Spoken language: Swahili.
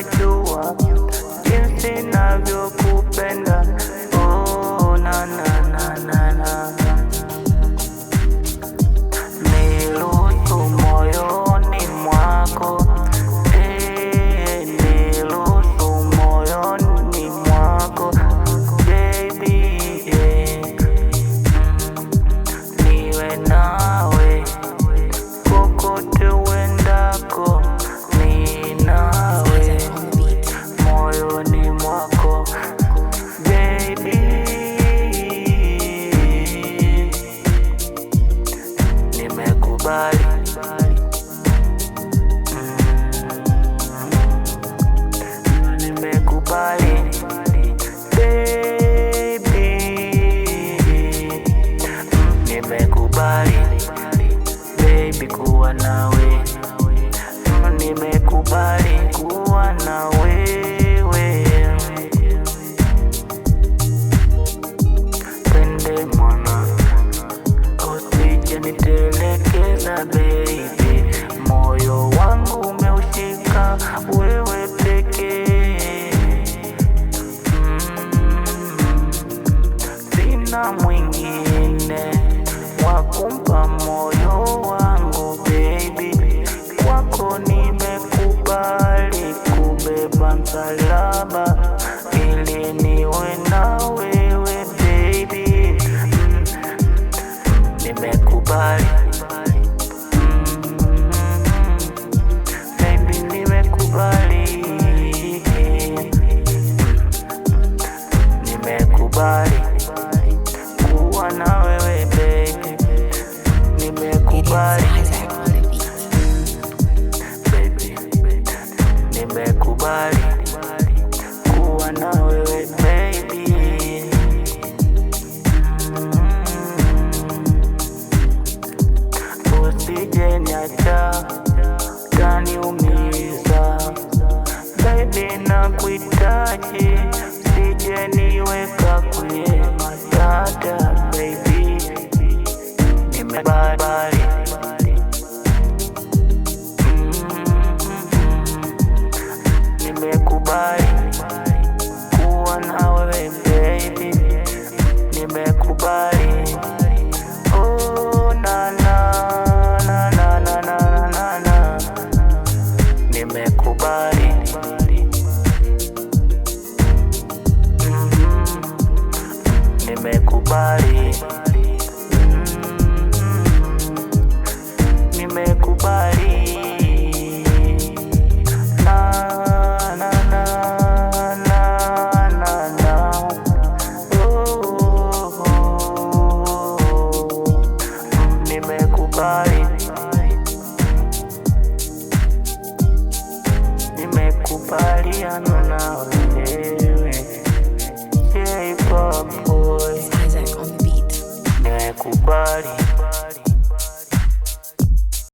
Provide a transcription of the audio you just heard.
unajua jinsi navyokupenda. Oh, na na na na na. Niruhusu moyoni mwako, niruhusu moyoni mwako baby, niwe nawe kokote uendako, ni nawe moyoni mwako baby, nimekubali. Nimekubali baby, nimekubali baby kuwa nawe, nimekubali kuwa na wewe. Pende mwana, usije nitelekeza baby, moyo wangu umeushika wewe pekee. Sina mwingine wa kumpa moyo wangu baby, kwako nimekubali kubeba msalaba ili niwe na wewe baby, nimekubali baby, nimekubali, nimekubali kuwa na wewe baby, nimekubali baby, nimekubali.